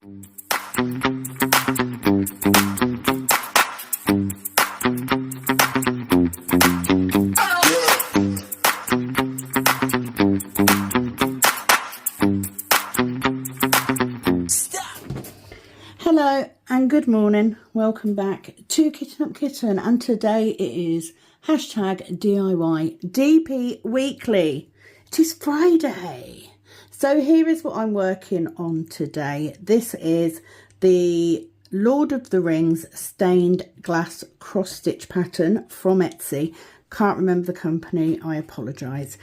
Hello and good morning, welcome back to Kitten Up Kitten, and today it is hashtag DIY DP Weekly. It is Friday, so here is what I'm working on today. This is the Lord of the Rings stained glass cross stitch pattern from Etsy. Can't remember the company, I apologise.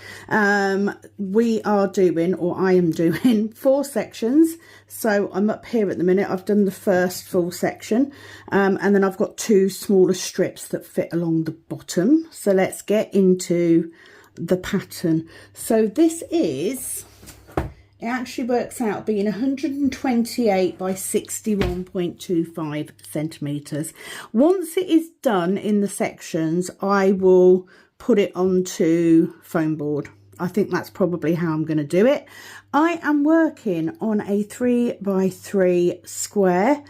We are doing, or I am doing, 4 sections. So I'm up here at the minute. I've done the first full section, and then I've got 2 smaller strips that fit along the bottom. So let's get into the pattern. So this is, it actually works out being 128 by 61.25 centimetres. Once it is done in the sections, I will put it onto foam board. I think that's probably how I'm going to do it. I am working on a 3 by 3 square,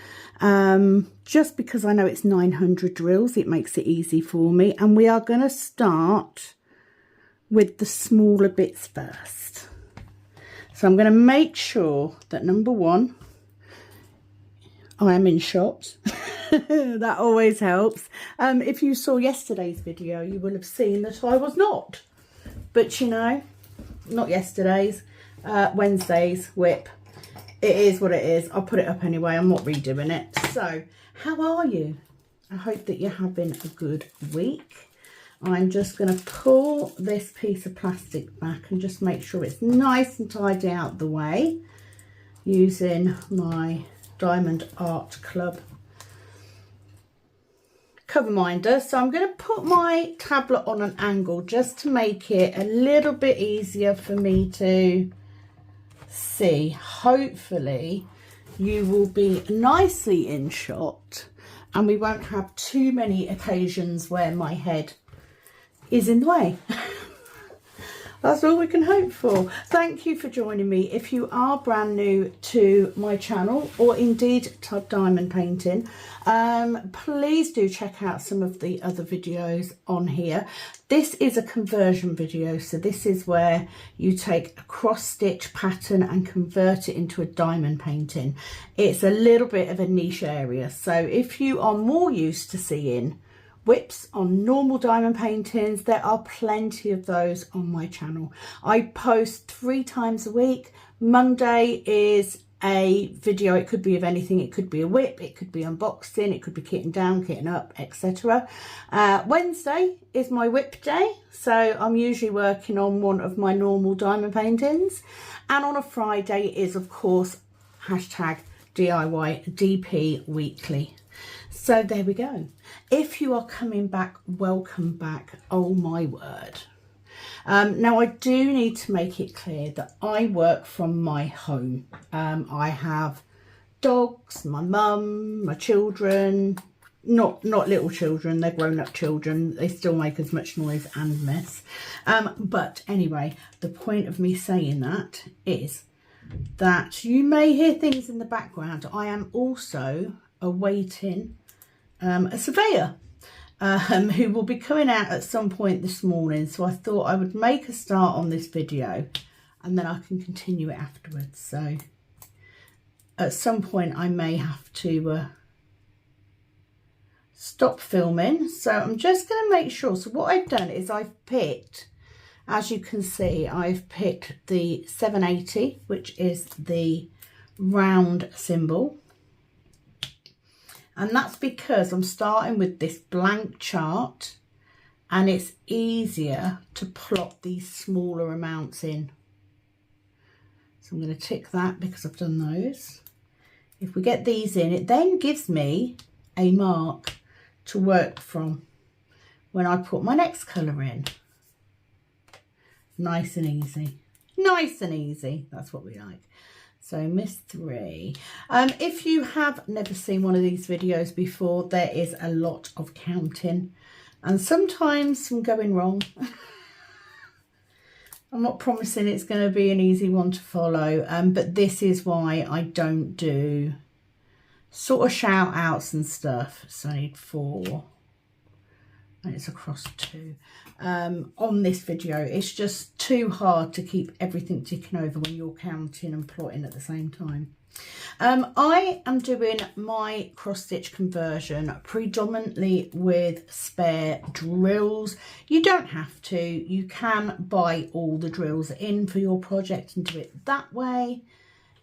just because I know it's 900 drills. It makes it easy for me. And we are going to start with the smaller bits first. So I'm going to make sure that number 1, I am in shot. That always helps. If you saw yesterday's video, you will have seen that I was not. But you know, not yesterday's, Wednesday's whip. It is what it is. I'll put it up anyway. I'm not redoing it. So, how are you? I hope that you're having a good week. I'm just going to pull this piece of plastic back and just make sure it's nice and tidy out the way using my Diamond Art Club cover minder. So I'm going to put my tablet on an angle just to make it a little bit easier for me to see. Hopefully you will be nicely in shot and we won't have too many occasions where my head is in the way. That's all we can hope for. Thank you for joining me. If you are brand new to my channel, or indeed to diamond painting, please do check out some of the other videos on here. This is a conversion video, so this is where you take a cross stitch pattern and convert it into a diamond painting. It's a little bit of a niche area, so if you are more used to seeing whips on normal diamond paintings, there are plenty of those on my channel. I post 3 times a week. Monday is a video. It could be of anything. It could be a whip, it could be unboxing, it could be kitting down, kitting up, etc. Wednesday is my whip day, so I'm usually working on one of my normal diamond paintings, and on a Friday is of course hashtag DIY DP Weekly. So there we go. If you are coming back, welcome back. Oh my word. Now I do need to make it clear that I work from my home. I have dogs, my mum, my children, not little children, they're grown-up children. They still make as much noise and mess. But anyway, the point of me saying that is that you may hear things in the background. I am also awaiting a surveyor who will be coming out at some point this morning, so I thought I would make a start on this video and then I can continue it afterwards. So at some point I may have to stop filming, so I'm just going to make sure. So what I've done is I've picked, as you can see, I've picked the 780, which is the round symbol. And that's because I'm starting with this blank chart and it's easier to plot these smaller amounts in. So I'm going to tick that because I've done those. If we get these in, it then gives me a mark to work from when I put my next colour in. Nice and easy. Nice and easy. That's what we like. So Miss 3. If you have never seen one of these videos before, there is a lot of counting and sometimes some going wrong. I'm not promising it's going to be an easy one to follow, but this is why I don't do sort of shout outs and stuff. So I need 4 and it's across 2 on this video. It's just too hard to keep everything ticking over when you're counting and plotting at the same time. I am doing my cross stitch conversion predominantly with spare drills. You don't have to, you can buy all the drills in for your project and do it that way.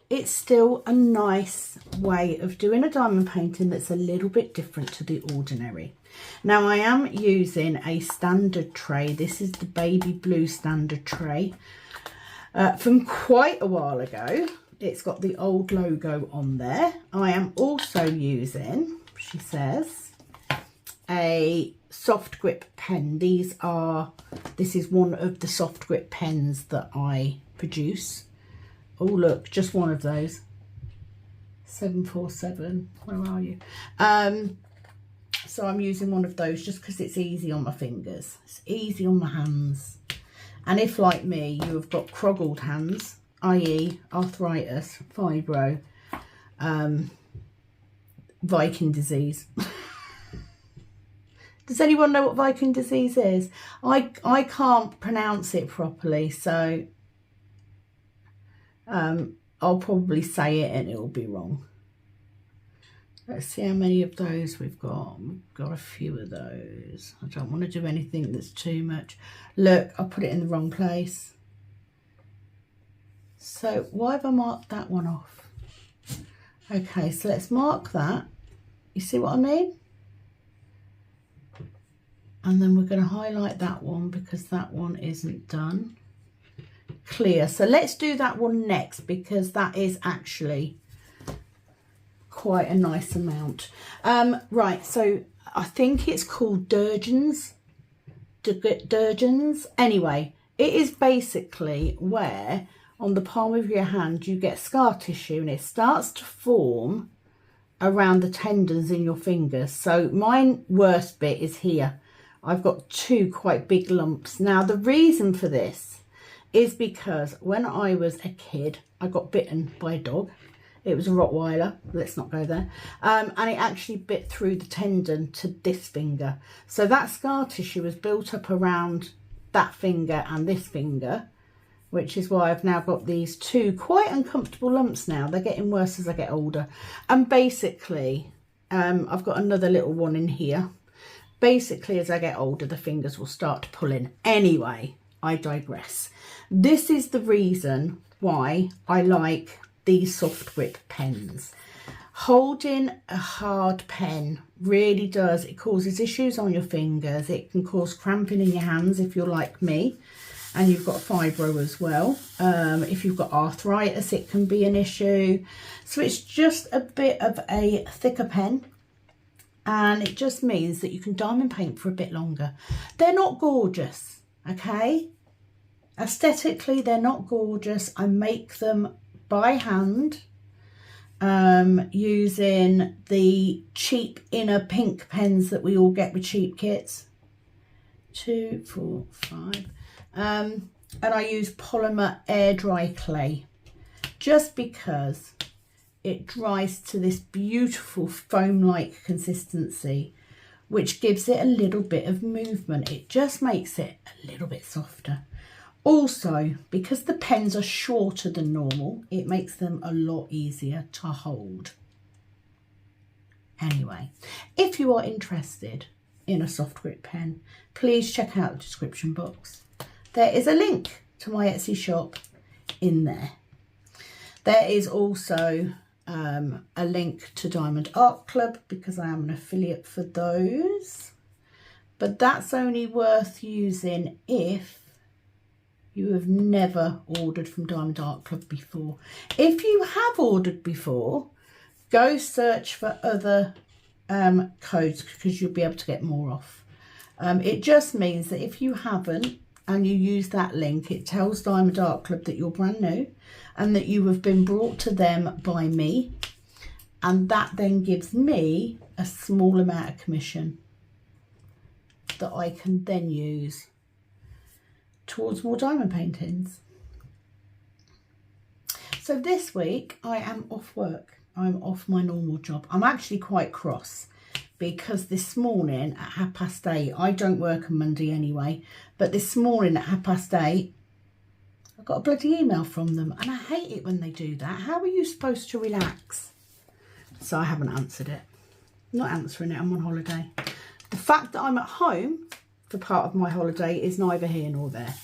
It's still a nice way of doing a diamond painting that's a little bit different to the ordinary. Now I am using a standard tray. This is the baby blue standard tray from quite a while ago. It's got the old logo on there. I am also using, she says, a soft grip pen. This is one of the soft grip pens that I produce. Oh look, just one of those. 747, where are you? So I'm using one of those just because it's easy on my fingers. It's easy on my hands. And if, like me, you have got croggled hands, i.e. arthritis, fibro, Viking disease. Does anyone know what Viking disease is? I can't pronounce it properly, so I'll probably say it and it'll be wrong. Let's see how many of those we've got. We've got a few of those. I don't want to do anything that's too much. Look, I put it in the wrong place. So why have I marked that one off? Okay, so let's mark that. You see what I mean? And then we're going to highlight that one because that one isn't done. Clear. So let's do that one next because that is actually quite a nice amount. Right, so I think it's called Durgens. Anyway, it is basically where on the palm of your hand you get scar tissue and it starts to form around the tendons in your fingers. So my worst bit is here. I've got 2 quite big lumps. Now the reason for this is because when I was a kid I got bitten by a dog. It was a Rottweiler, let's not go there, and it actually bit through the tendon to this finger. So that scar tissue was built up around that finger and this finger, which is why I've now got these 2 quite uncomfortable lumps now. They're getting worse as I get older. And basically, I've got another little one in here. Basically, as I get older, the fingers will start to pull in. Anyway, I digress. This is the reason why I like these soft grip pens. Holding a hard pen really does, it causes issues on your fingers. It can cause cramping in your hands if you're like me and you've got fibro as well. If you've got arthritis, it can be an issue. So it's just a bit of a thicker pen and it just means that you can diamond paint for a bit longer. They're not gorgeous, okay? Aesthetically, they're not gorgeous. I make them by hand using the cheap inner pink pens that we all get with cheap kits. 2, 4, 5. And I use polymer air dry clay just because it dries to this beautiful foam-like consistency, which gives it a little bit of movement. It just makes it a little bit softer. Also, because the pens are shorter than normal, it makes them a lot easier to hold. Anyway, if you are interested in a soft grip pen, please check out the description box. There is a link to my Etsy shop in there. There is also a link to Diamond Art Club because I am an affiliate for those. But that's only worth using if you have never ordered from Diamond Art Club before. If you have ordered before, go search for other codes because you'll be able to get more off. It just means that if you haven't and you use that link, it tells Diamond Art Club that you're brand new and that you have been brought to them by me, and that then gives me a small amount of commission that I can then use towards more diamond paintings. So this week I am off work. I'm off my normal job. I'm actually quite cross because this morning at 8:30, I don't work on Monday anyway, but this morning at 8:30, I got a bloody email from them, and I hate it when they do that. How are you supposed to relax? So I haven't answered it. I'm not answering it, I'm on holiday. The fact that I'm at home for part of my holiday is neither here nor there.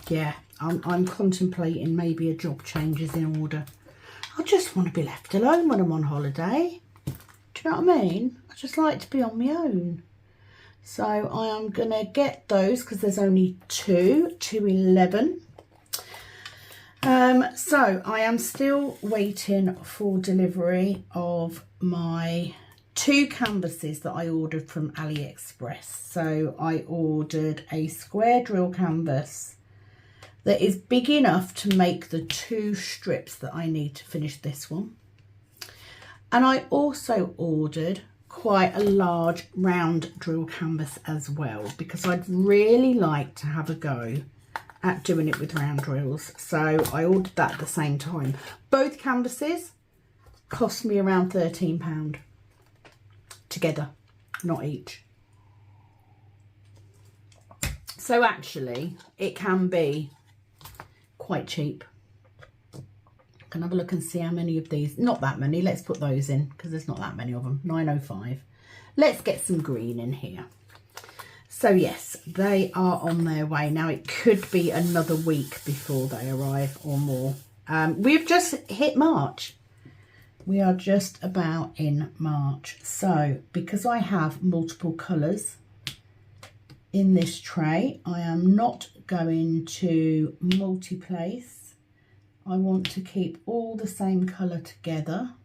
Yeah, I'm contemplating maybe a job change is in order. I just want to be left alone when I'm on holiday. Do you know what I mean? I just like to be on my own. So I am going to get those because there's only 2 to 11. So I am still waiting for delivery of my 2 canvases that I ordered from AliExpress. So I ordered a square drill canvas that is big enough to make the 2 strips that I need to finish this one. And I also ordered quite a large round drill canvas as well, because I'd really like to have a go at doing it with round drills. So I ordered that at the same time. Both canvases cost me around £13 together, not each. So actually it can be quite cheap. I can have a look and see how many of these. Not that many. Let's put those in because there's not that many of them. 905. Let's get some green in here. So yes, they are on their way. Now it could be another week before they arrive or more. We've just hit March. We are just about in March. So because I have multiple colours in this tray, I am not going to multi-place. I want to keep all the same colour together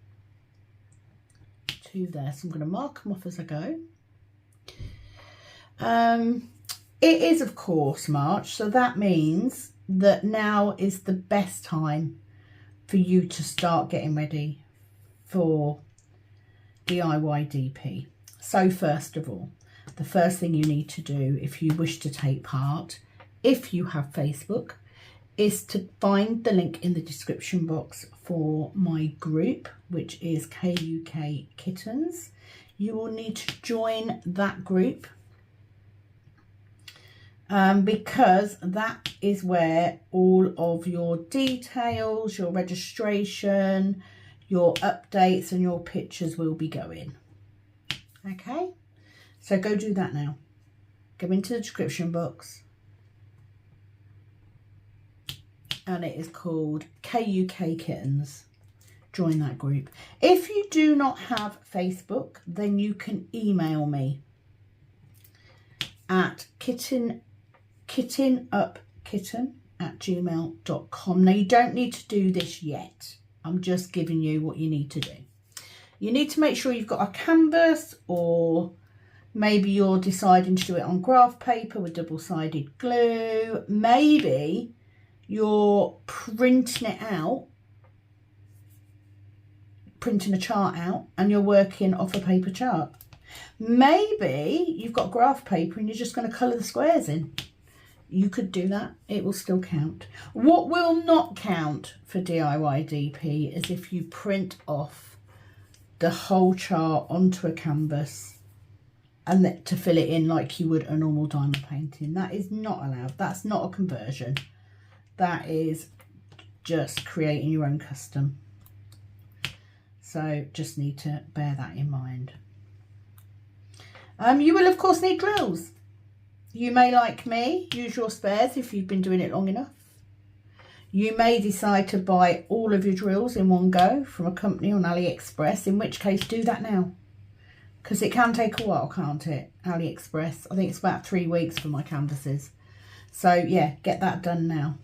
to there. So I'm going to mark them off as I go. It is of course March, so that means that now is the best time for you to start getting ready for DIY DP. So first of all, the first thing you need to do if you wish to take part, if you have Facebook, is to find the link in the description box for my group, which is Kuk Kittens. You will need to join that group because that is where all of your details, your registration, your updates and your pictures will be going. Okay, so go do that now. Go into the description box. And it is called Kuk Kittens. Join that group. If you do not have Facebook, then you can email me at kittenupkitten@gmail.com. Now you don't need to do this yet. I'm just giving you what you need to do. You need to make sure you've got a canvas, or maybe you're deciding to do it on graph paper with double-sided glue. Maybe you're printing it out, printing a chart out, and you're working off a paper chart. Maybe you've got graph paper and you're just going to colour the squares in. You could do that. It will still count. What will not count for DIY DP is if you print off the whole chart onto a canvas and then to fill it in like you would a normal diamond painting. That is not allowed. That's not a conversion. That is just creating your own custom. So just need to bear that in mind. You will of course need drills. You may, like me, use your spares if you've been doing it long enough. You may decide to buy all of your drills in one go from a company on AliExpress, in which case do that now. Because it can take a while, can't it? AliExpress. I think it's about 3 weeks for my canvases. So yeah, get that done now.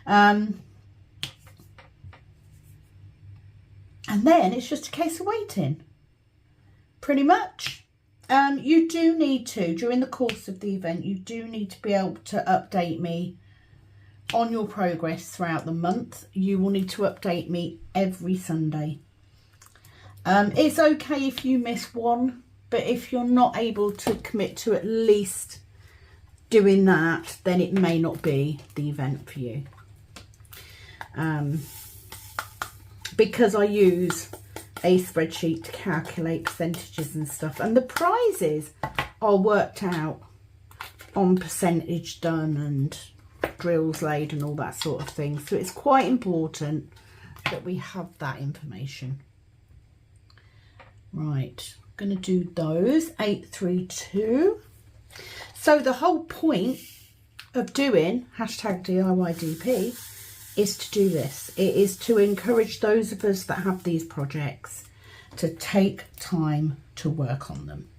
And then it's just a case of waiting. Pretty much. You do need to, during the course of the event, you do need to be able to update me on your progress throughout the month. You will need to update me every Sunday. It's okay if you miss one But if you're not able to commit to at least doing that, then it may not be the event for you. Because I use a spreadsheet to calculate percentages and stuff, and the prizes are worked out on percentage done and drills laid and all that sort of thing. So it's quite important that we have that information. Right, I'm going to do those 832. So the whole point of doing #DIYDP is to do this. It is to encourage those of us that have these projects to take time to work on them,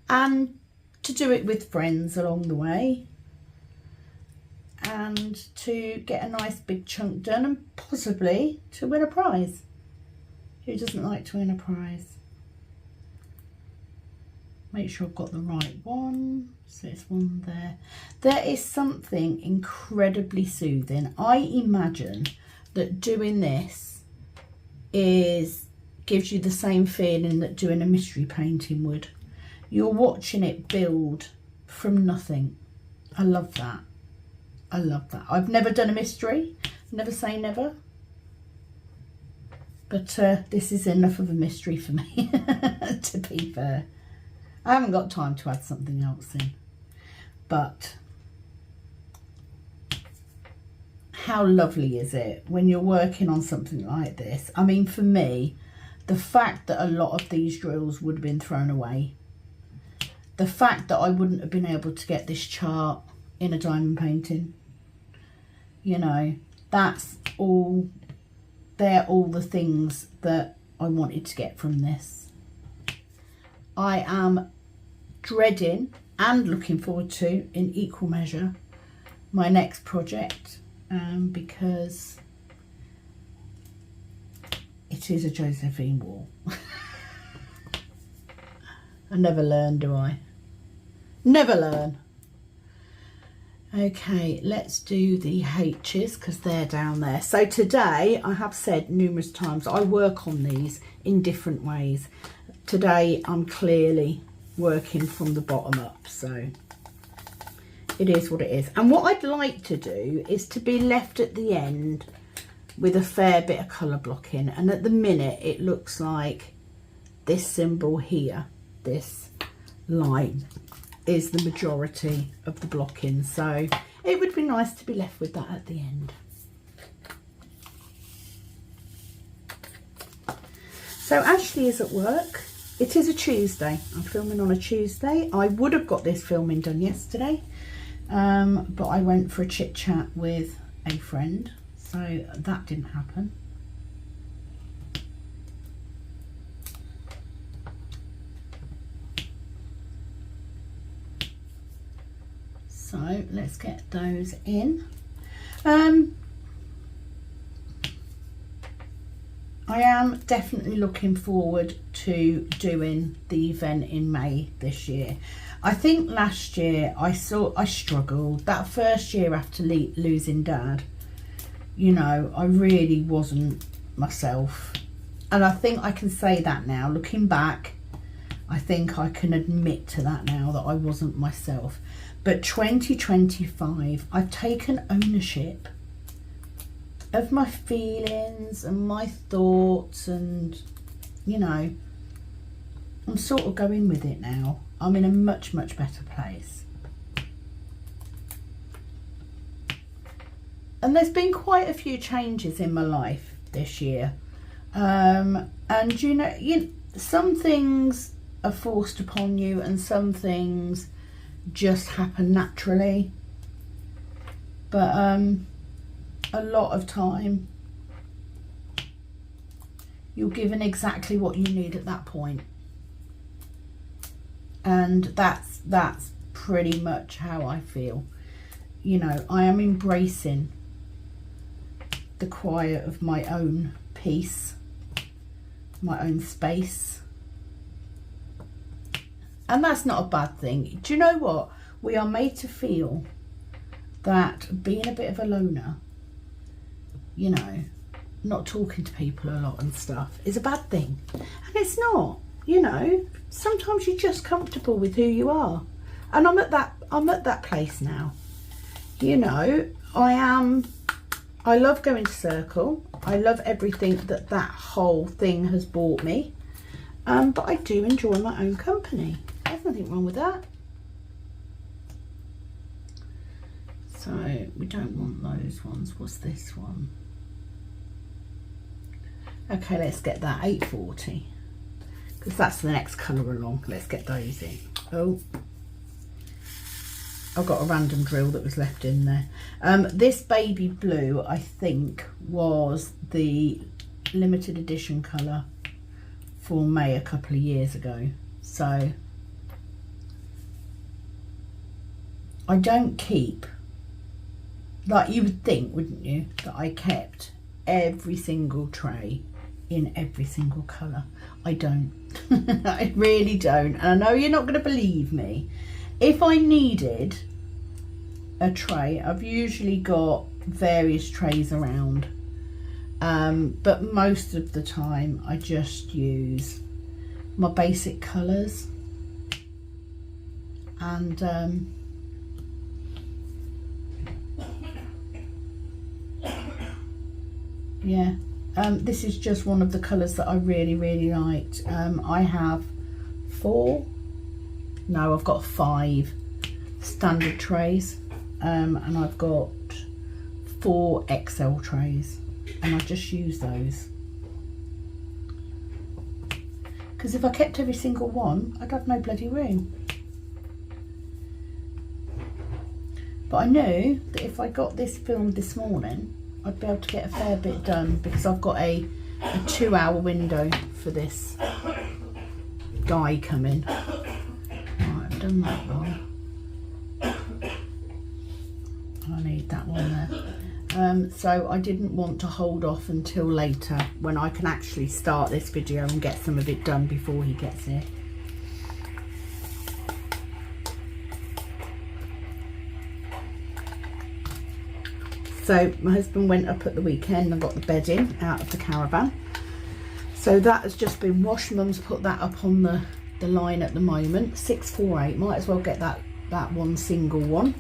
and to do it with friends along the way, and to get a nice big chunk done, and possibly to win a prize. Who doesn't like to win a prize? Make sure I've got the right one. So it's one there. There is something incredibly soothing. I imagine that doing this gives you the same feeling that doing a mystery painting would. You're watching it build from nothing. I love that. I love that. I've never done a mystery. Never say never. But this is enough of a mystery for me, to be fair. I haven't got time to add something else in. But how lovely is it when you're working on something like this? I mean, for me, the fact that a lot of these drills would have been thrown away, the fact that I wouldn't have been able to get this chart in a diamond painting, you know, that's all, they're all the things that I wanted to get from this. I am dreading and looking forward to, in equal measure, my next project, because it is a Josephine wall. I never learn, do I? Never learn. Okay, let's do the H's because they're down there. So today, I have said numerous times, I work on these in different ways. Today, I'm clearly working from the bottom up, so it is what it is. And what I'd like to do is to be left at the end with a fair bit of colour blocking, and at the minute it looks like this symbol here, this line, is the majority of the blocking, so it would be nice to be left with that at the end. So Ashley is at work. It is a Tuesday. I'm filming on a Tuesday. I would have got this filming done yesterday, but I went for a chit chat with a friend, so that didn't happen. So let's get those in. I am definitely looking forward to doing the event in May this year. I think last year I struggled. That first year after losing Dad, you know, I really wasn't myself. And I think I can say that now. Looking back, I think I can admit to that now, that I wasn't myself. But 2025, I've taken ownership of my feelings and my thoughts, and you know, I'm sort of going with it now. I'm in a much better place, and there's been quite a few changes in my life this year, and you know, some things are forced upon you and some things just happen naturally, but a lot of time you're given exactly what you need at that point, and that's pretty much how I feel. You know, I am embracing the quiet of my own peace, my own space, and that's not a bad thing. Do you know what? We are made to feel that being a bit of a loner, you know, not talking to people a lot and stuff, is a bad thing. And it's not. You know, sometimes you're just comfortable with who you are. And I'm at that place now. You know, I love going to Circle. I love everything that whole thing has brought me. But I do enjoy my own company. There's nothing wrong with that. So we don't want those ones. What's this one? Okay, let's get that 840, because that's the next colour along. Let's get those in. Oh, I've got a random drill that was left in there. This baby blue, I think, was the limited edition colour for May a couple of years ago. So I don't keep, like you would think, wouldn't you, that I kept every single tray in every single colour. I don't. I really don't. And I know you're not going to believe me. If I needed a tray, I've usually got various trays around, but most of the time I just use my basic colours. And yeah, this is just one of the colours that I really liked. I have I've got 5 standard trays, and I've got 4 XL trays, and I just use those, because if I kept every single one, I'd have no bloody room. But I knew that if I got this filmed this morning, I'd be able to get a fair bit done, because I've got a 2-hour window for this guy coming. Right, I've done that one. I need that one there. So I didn't want to hold off until later, when I can actually start this video and get some of it done before he gets here. So my husband went up at the weekend and got the bed in out of the caravan. So that has just been washed. Mum's put that up on the line at the moment. 648, might as well get that one single one.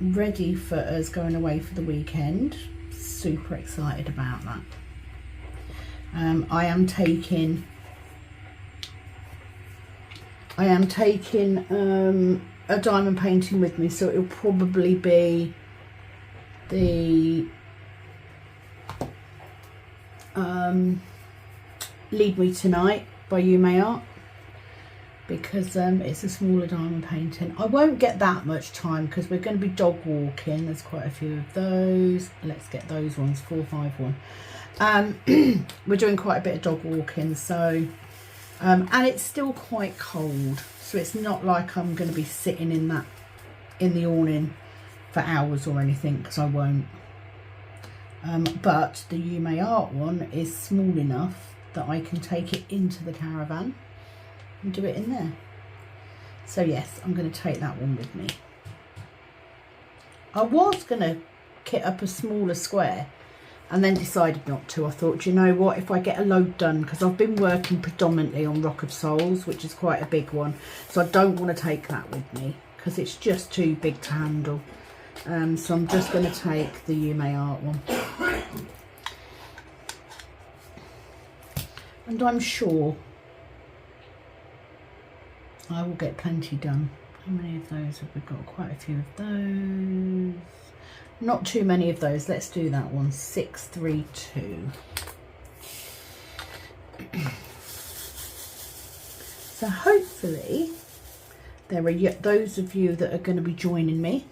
Ready for us going away for the weekend. Super excited about that. I am taking a diamond painting with me, so it'll probably be the Lead Me Tonight by You May Art, because it's a smaller diamond painting. I won't get that much time because we're going to be dog walking. There's quite a few of those. Let's get those ones. 451. We're doing quite a bit of dog walking, so and it's still quite cold, so it's not like I'm going to be sitting in the awning for hours or anything, because I won't. But the You May Art one is small enough that I can take it into the caravan and do it in there. So yes, I'm going to take that one with me. I was going to kit up a smaller square and then decided not to. I thought, you know what, if I get a load done, because I've been working predominantly on Rock of Souls, which is quite a big one, so I don't want to take that with me because it's just too big to handle. So I'm just going to take the You May Art one. And I'm sure I will get plenty done. How many of those have we got? Quite a few of those. Not too many of those. Let's do that one. 632. So hopefully there are those of you that are going to be joining me.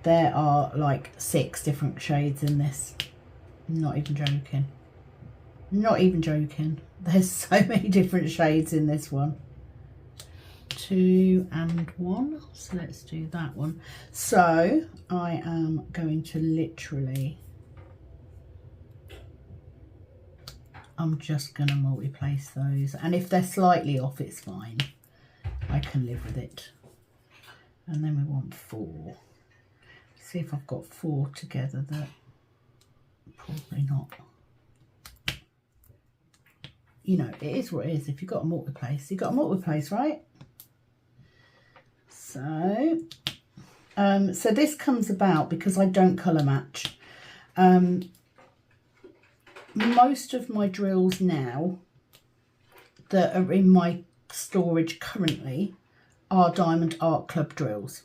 There are like 6 different shades in this. I'm not even joking. Not even joking. There's so many different shades in this one. 2 and 1. So let's do that one. So I am going to literally, I'm just going to multi-place those. And if they're slightly off, it's fine. I can live with it. And then we want 4. See if I've got 4 together. That probably not. you know, it is what it is. If you've got a multi-place, you've got a multi-place, right? So, so this comes about because I don't colour match. Most of my drills now that are in my storage currently are Diamond Art Club drills.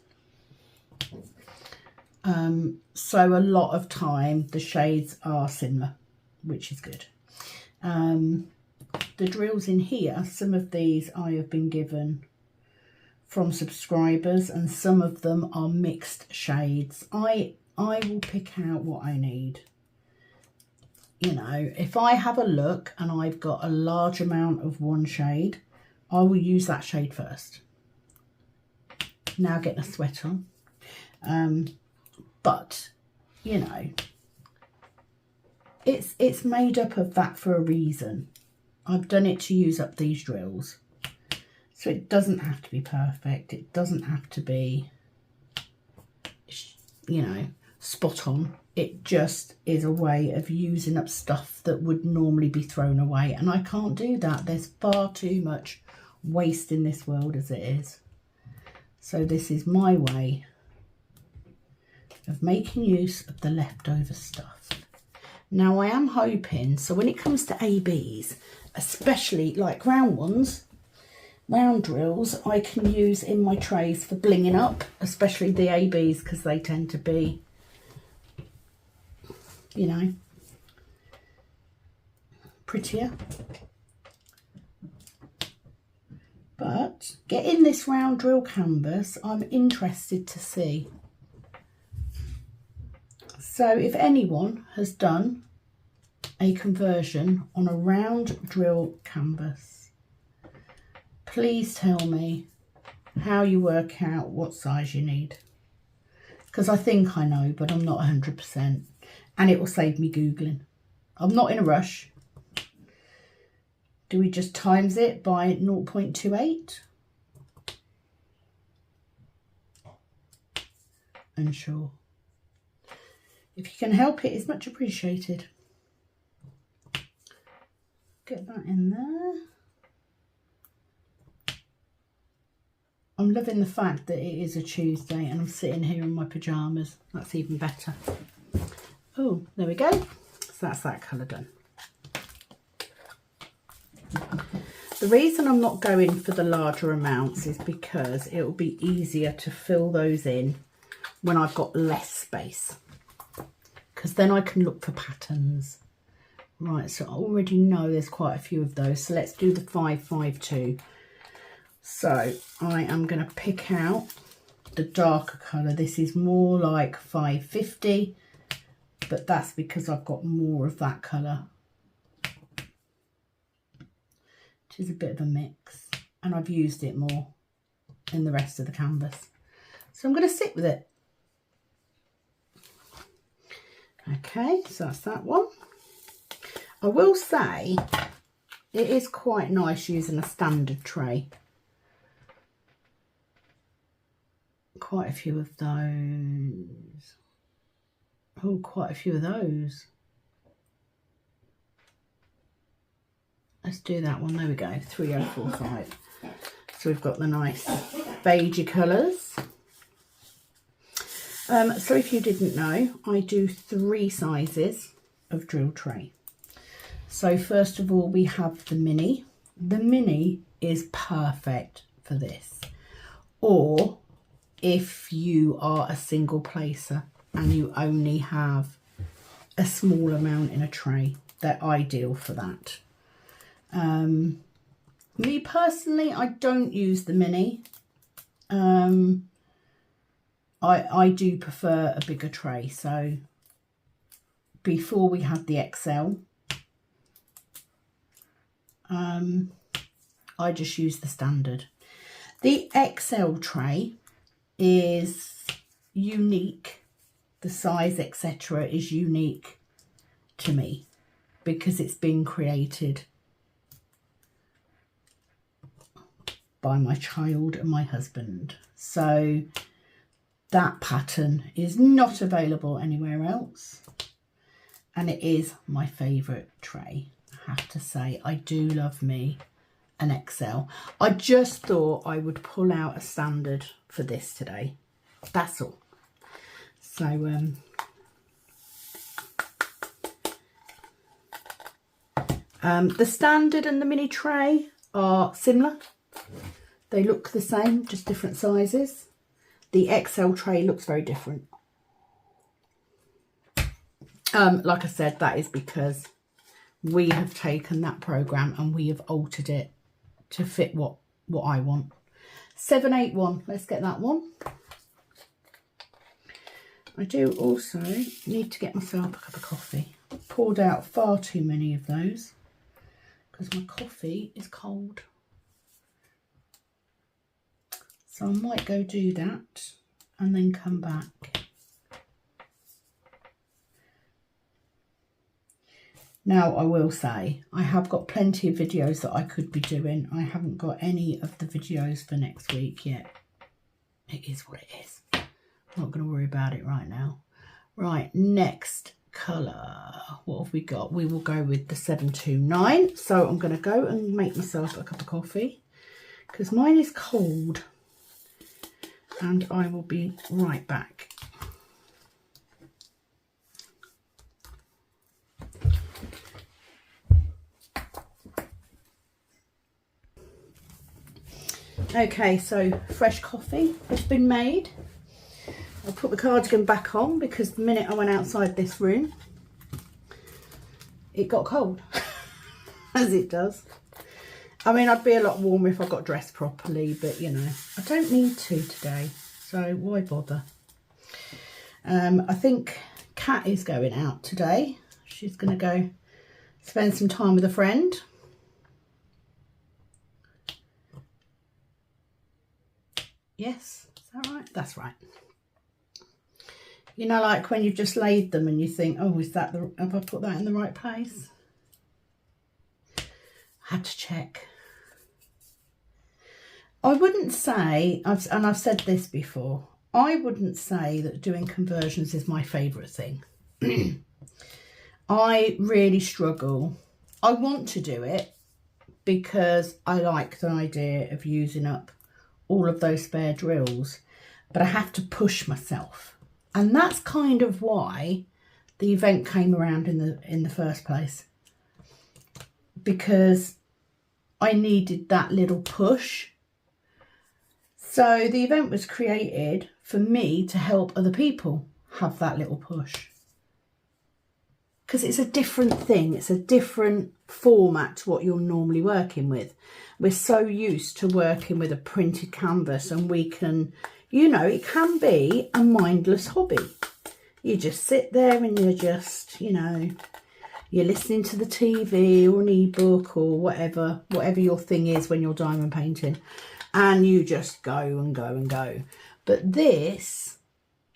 So a lot of time the shades are similar, which is good. The drills in here, some of these I have been given from subscribers and some of them are mixed shades. I will pick out what I need. You know, if I have a look and I've got a large amount of one shade, I will use that shade first. Now getting a sweat on. But, you know, it's made up of that for a reason. I've done it to use up these drills. So it doesn't have to be perfect. It doesn't have to be, you know, spot on. It just is a way of using up stuff that would normally be thrown away. And I can't do that. There's far too much waste in this world as it is. So this is my way of making use of the leftover stuff. Now I am hoping, so when it comes to ABs, especially like round ones, round drills, I can use in my trays for blinging up, especially the ABs, because they tend to be, you know, prettier. But getting this round drill canvas, I'm interested to see. So if anyone has done a conversion on a round drill canvas, please tell me how you work out what size you need. Because I think I know, but I'm not 100%. And it will save me Googling. I'm not in a rush. Do we just times it by 0.28? Unsure. If you can help it, it's much appreciated. Get that in there. I'm loving the fact that it is a Tuesday and I'm sitting here in my pyjamas. That's even better. Oh, there we go. So that's that colour done. The reason I'm not going for the larger amounts is because it will be easier to fill those in when I've got less space. Because then I can look for patterns. Right, so I already know there's quite a few of those. So let's do the 552. So I am going to pick out the darker colour. This is more like 550, but that's because I've got more of that colour. Which is a bit of a mix. And I've used it more in the rest of the canvas. So I'm going to sit with it. Okay, so that's that one. I will say it is quite nice using a standard tray. Quite a few of those. Oh, quite a few of those. Let's do that one. There we go. 3045. So we've got the nice beigey colours. So if you didn't know, I do 3 sizes of drill tray. So first of all, we have the mini. The mini is perfect for this. Or if you are a single placer and you only have a small amount in a tray, they're ideal for that. Me personally, I don't use the mini. I do prefer a bigger tray. So before we had the XL, I just use the standard. The XL tray is unique. The size, etc., is unique to me because it's been created by my child and my husband. So that pattern is not available anywhere else, and it is my favourite tray, have to say, I do love me an XL. I just thought I would pull out a standard for this today. That's all. So, the standard and the mini tray are similar. They look the same, just different sizes. The XL tray looks very different. Like I said, that is because we have taken that program and we have altered it to fit what I want. 781, let's get that one. I do also need to get myself a cup of coffee. I poured out far too many of those because my coffee is cold. So I might go do that and then come back. Now, I will say, I have got plenty of videos that I could be doing. I haven't got any of the videos for next week yet. It is what it is. I'm not going to worry about it right now. Right, next colour. What have we got? We will go with the 729. So I'm going to go and make myself a cup of coffee because mine is cold. And I will be right back. Okay, so fresh coffee has been made. I'll put the cardigan back on because the minute I went outside this room, it got cold, as it does. I mean, I'd be a lot warmer if I got dressed properly, but you know, I don't need to today, so why bother? I think Kat is going out today. She's going to go spend some time with a friend. Yes, is that right? That's right. You know, like when you've just laid them and you think, oh, is that the, have I put that in the right place? I had to check. I wouldn't say, and I've said this before, I wouldn't say that doing conversions is my favourite thing. I really struggle. I want to do it because I like the idea of using up all of those spare drills, but I have to push myself. And that's kind of why the event came around in the first place, because I needed that little push. So the event was created for me to help other people have that little push. Because it's a different thing. It's a different format to what you're normally working with. We're so used to working with a printed canvas, and we can, you know, it can be a mindless hobby. You just sit there and you're just, you know, you're listening to the TV or an ebook or whatever your thing is when you're diamond painting, and you just go and go and go. But this,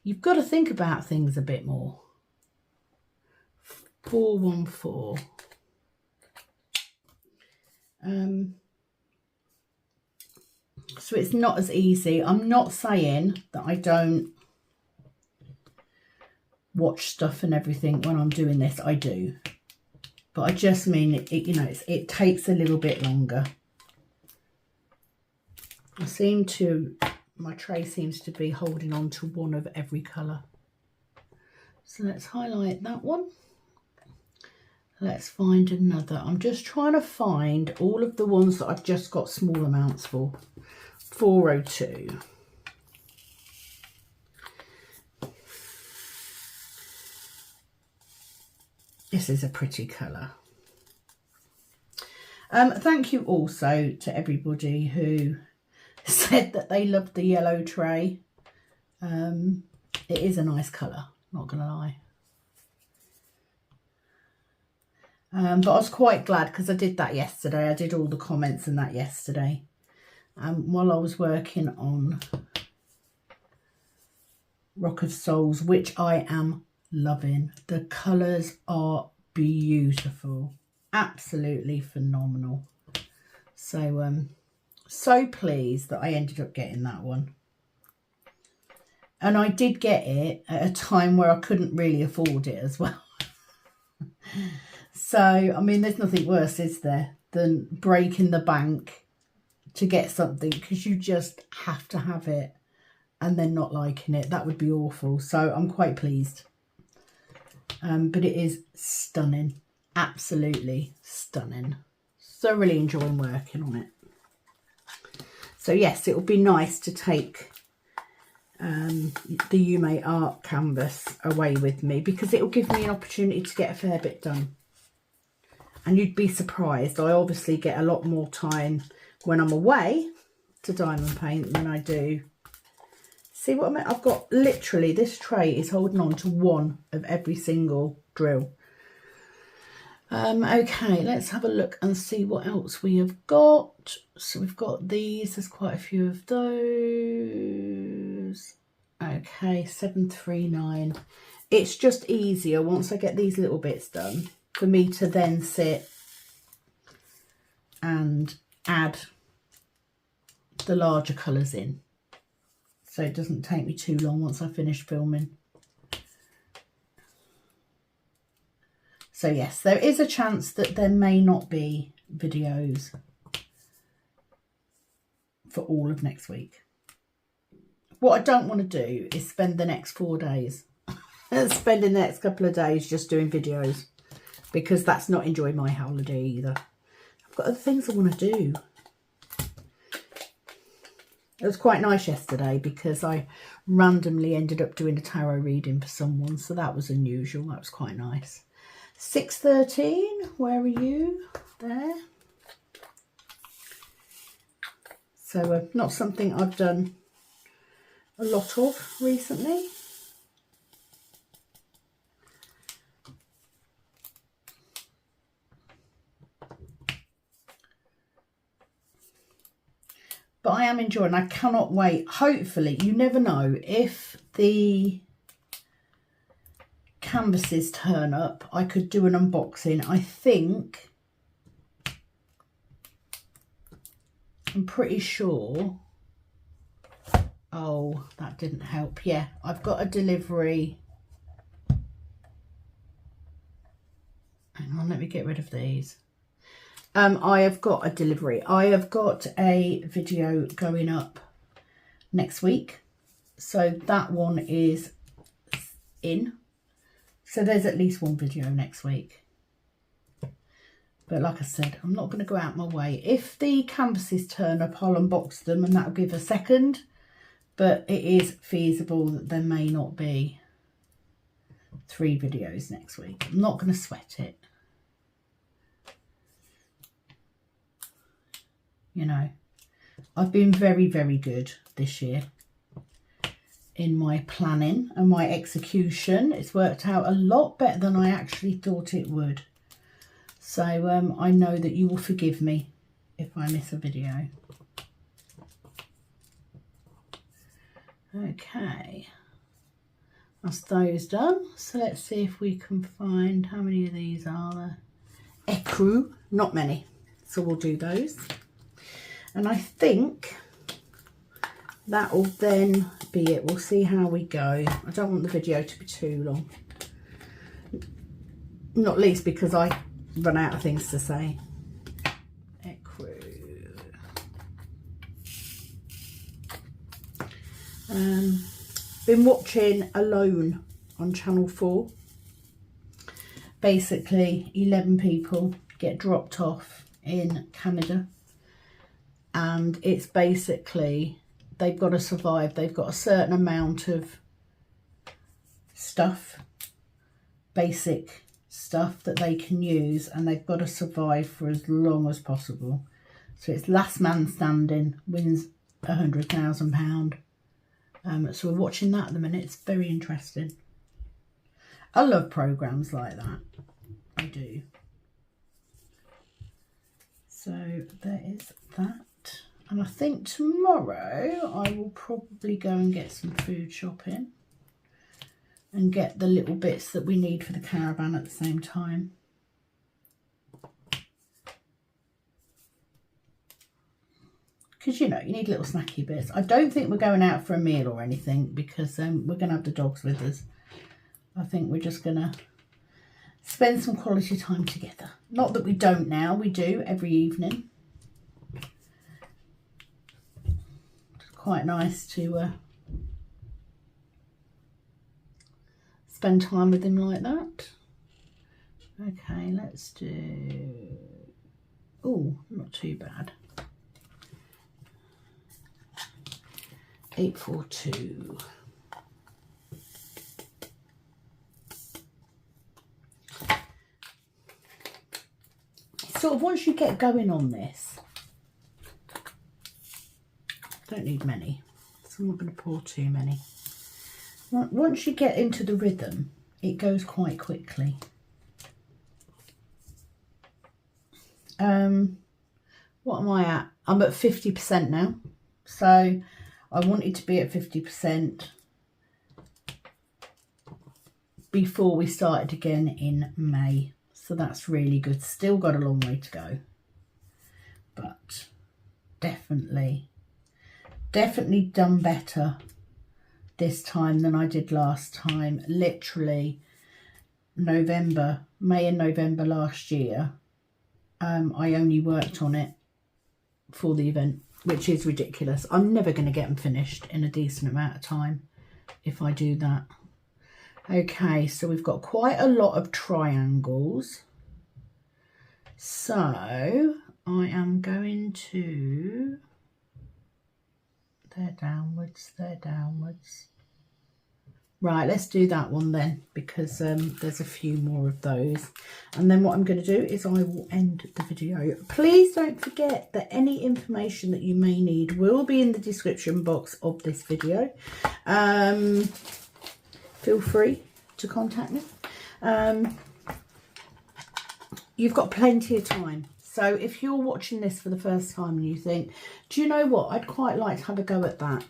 you've got to think about things a bit more. 414. So it's not as easy. I'm not saying that I don't watch stuff and everything when I'm doing this. I do. But I just mean, it, you know, it takes a little bit longer. My tray seems to be holding on to one of every colour. So let's highlight that one. Let's find another. I'm just trying to find all of the ones that I've just got small amounts for. 402. This is a pretty colour. Thank you also to everybody who said that they loved the yellow tray. It is a nice colour, not gonna lie. But I was quite glad because I did that yesterday. I did all the comments and that yesterday. While I was working on Rock of Souls, which I am loving. The colours are beautiful. Absolutely phenomenal. So, so pleased that I ended up getting that one. And I did get it at a time where I couldn't really afford it as well. So, I mean, there's nothing worse, is there, than breaking the bank to get something because you just have to have it and then not liking it. That would be awful. So I'm quite pleased. But it is stunning. Absolutely stunning. So really enjoying working on it. So yes, it would be nice to take the You May Art canvas away with me because it will give me an opportunity to get a fair bit done. And you'd be surprised, I obviously get a lot more time when I'm away to diamond paint than I do. See what I mean? I've got literally, this tray is holding on to one of every single drill. Okay, let's have a look and see what else we have got. So we've got these, there's quite a few of those. Okay, 739. It's just easier once I get these little bits done for me to then sit and add the larger colours in. So it doesn't take me too long once I finish filming. So yes, there is a chance that there may not be videos for all of next week. What I don't want to do is spend the next 4 days, spending the next couple of days just doing videos, because that's not enjoying my holiday either. I've got other things I want to do. It was quite nice yesterday because I randomly ended up doing a tarot reading for someone, so that was unusual. That was quite nice. 613, where are you? There. So not something I've done a lot of recently. But I am enjoying, I cannot wait. Hopefully, you never know, if the canvases turn up, I could do an unboxing. I think, I'm pretty sure. Oh, that didn't help. Yeah, I've got a delivery. Hang on, let me get rid of these. I have got a delivery. I have got a video going up next week. So that one is in. So there's at least one video next week. But like I said, I'm not going to go out my way. If the canvases turn up, I'll unbox them and that'll give a second. But it is feasible that there may not be 3 videos next week. I'm not going to sweat it. You know, I've been very, very good this year in my planning and my execution. It's worked out a lot better than I actually thought it would. So I know that you will forgive me if I miss a video. Okay, that's those done. So let's see if we can find, how many of these are there? Ecru, not many. So we'll do those. And I think that will then be it. We'll see how we go. I don't want the video to be too long. Not least because I run out of things to say. Ecru. Been watching Alone on Channel 4. Basically, 11 people get dropped off in Canada. And it's basically, they've got to survive. They've got a certain amount of stuff, basic stuff that they can use, and they've got to survive for as long as possible. So it's last man standing, wins £100,000. So we're watching that at the minute. It's very interesting. I love programmes like that. I do. So there is that. And I think tomorrow I will probably go and get some food shopping and get the little bits that we need for the caravan at the same time. Because, you know, you need little snacky bits. I don't think we're going out for a meal or anything because we're going to have the dogs with us. I think we're just going to spend some quality time together. Not that we don't now, we do every evening. It's quite nice to spend time with him like that. Okay, let's do, oh, not too bad. 842. Sort of once you get going on this, don't need many, so I'm not going to pour too many. Once you get into the rhythm, it goes quite quickly. What am I at? I'm at 50% now, so I wanted to be at 50% before we started again in May. So that's really good. Still got a long way to go. But definitely done better this time than I did last time. Literally May and November last year, I only worked on it for the event, which is ridiculous. I'm never going to get them finished in a decent amount of time if I do that. Okay, so we've got quite a lot of triangles. So I am going to, they're downwards. Right, let's do that one then, because there's a few more of those. And then what I'm going to do is I will end the video. Please don't forget that any information that you may need will be in the description box of this video. Feel free to contact me. You've got plenty of time. So if you're watching this for the first time and you think, do you know what, I'd quite like to have a go at that,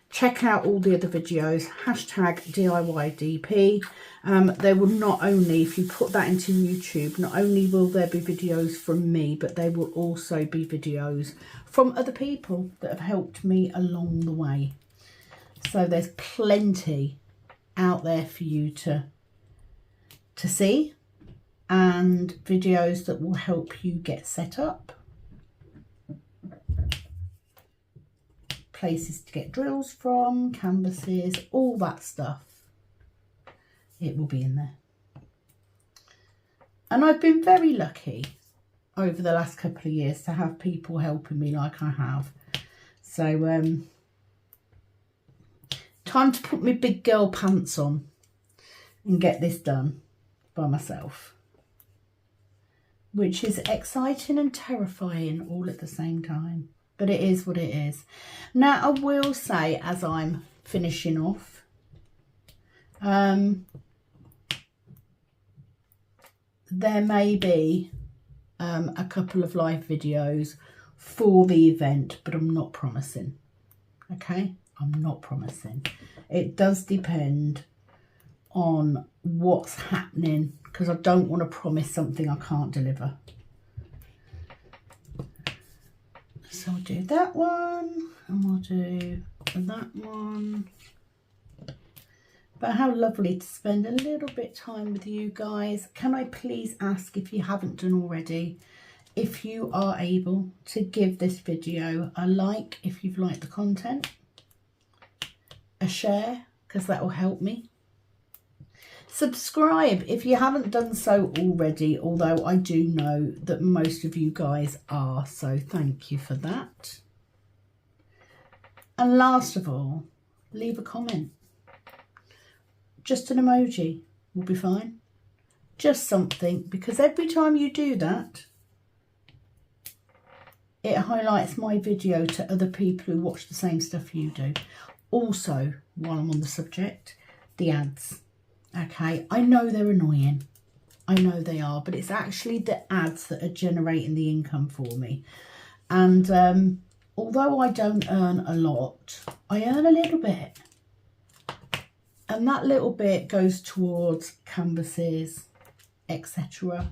check out all the other videos, #DIYDP. There will not only, if you put that into YouTube, not only will there be videos from me, but there will also be videos from other people that have helped me along the way. So there's plenty out there for you to see, and videos that will help you get set up, places to get drills from, canvases, all that stuff. It will be in there. And I've been very lucky over the last couple of years to have people helping me like I have. So time to put my big girl pants on and get this done by myself, which is exciting and terrifying all at the same time. But it is what it is. Now, I will say, as I'm finishing off, there may be a couple of live videos for the event, but I'm not promising. Okay? I'm not promising. It does depend on what's happening, because I don't want to promise something I can't deliver. So I'll do that one, and we'll do that one. But how lovely to spend a little bit of time with you guys. Can I please ask, if you haven't done already, if you are able to give this video a like if you've liked the content, a share, because that will help me. Subscribe if you haven't done so already, although I do know that most of you guys are, so thank you for that. And last of all, leave a comment. Just an emoji will be fine. Just something, because every time you do that, it highlights my video to other people who watch the same stuff you do. Also, while I'm on the subject, the ads. Okay, I know they're annoying. I know they are, but it's actually the ads that are generating the income for me. And although I don't earn a lot, I earn a little bit. And that little bit goes towards canvases, etc.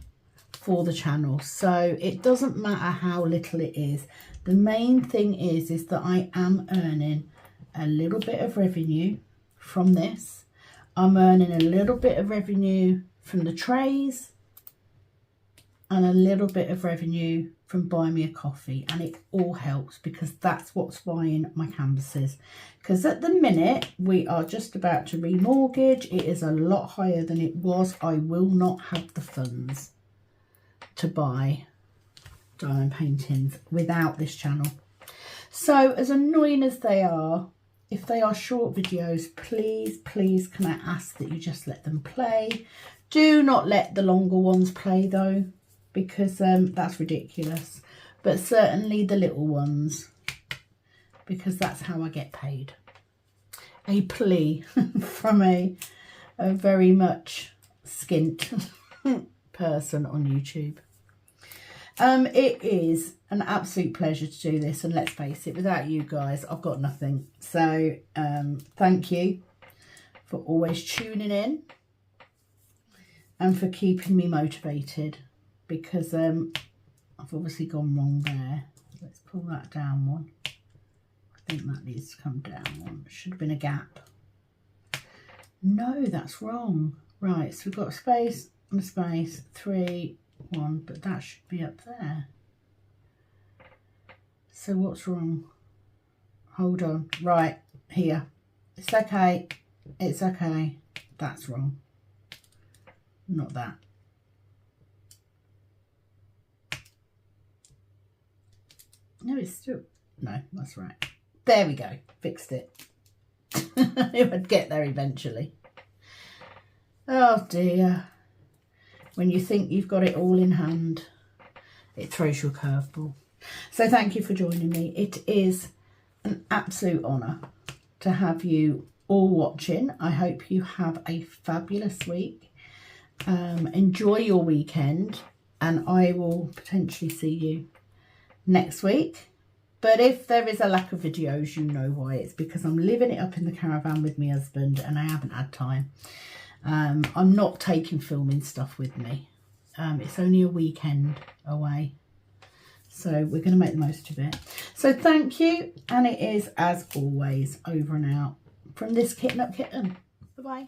for the channel. So it doesn't matter how little it is. The main thing is that I am earning a little bit of revenue from this. I'm earning a little bit of revenue from the trays and a little bit of revenue from Buy Me a Coffee, and it all helps because that's what's buying my canvases. Because at the minute we are just about to remortgage. It is a lot higher than it was. I will not have the funds to buy diamond paintings without this channel. So as annoying as they are, if they are short videos, please can I ask that you just let them play. Do not let the longer ones play though, because that's ridiculous. But certainly the little ones, because that's how I get paid. A plea from a very much skint person on YouTube. It is an absolute pleasure to do this, and let's face it, without you guys I've got nothing. So thank you for always tuning in and for keeping me motivated, because I've obviously gone wrong there. Let's pull that down one. I think that needs to come down one. Should have been a gap. No, that's wrong. Right, so we've got a space and a space, 3, 1, but that should be up there. So what's wrong? Hold on. Right, here. It's okay. It's okay. That's wrong. Not that. No, it's still... No, that's right. There we go. Fixed it. It would get there eventually. Oh dear. When you think you've got it all in hand, it throws you a curveball. So thank you for joining me. It is an absolute honour to have you all watching. I hope you have a fabulous week. Enjoy your weekend, and I will potentially see you next week. But if there is a lack of videos, you know why. It's because I'm living it up in the caravan with my husband and I haven't had time. I'm not taking filming stuff with me. It's only a weekend away, so we're going to make the most of it. So thank you, and it is, as always, over and out from this Kitten Up Kitten. Bye-bye.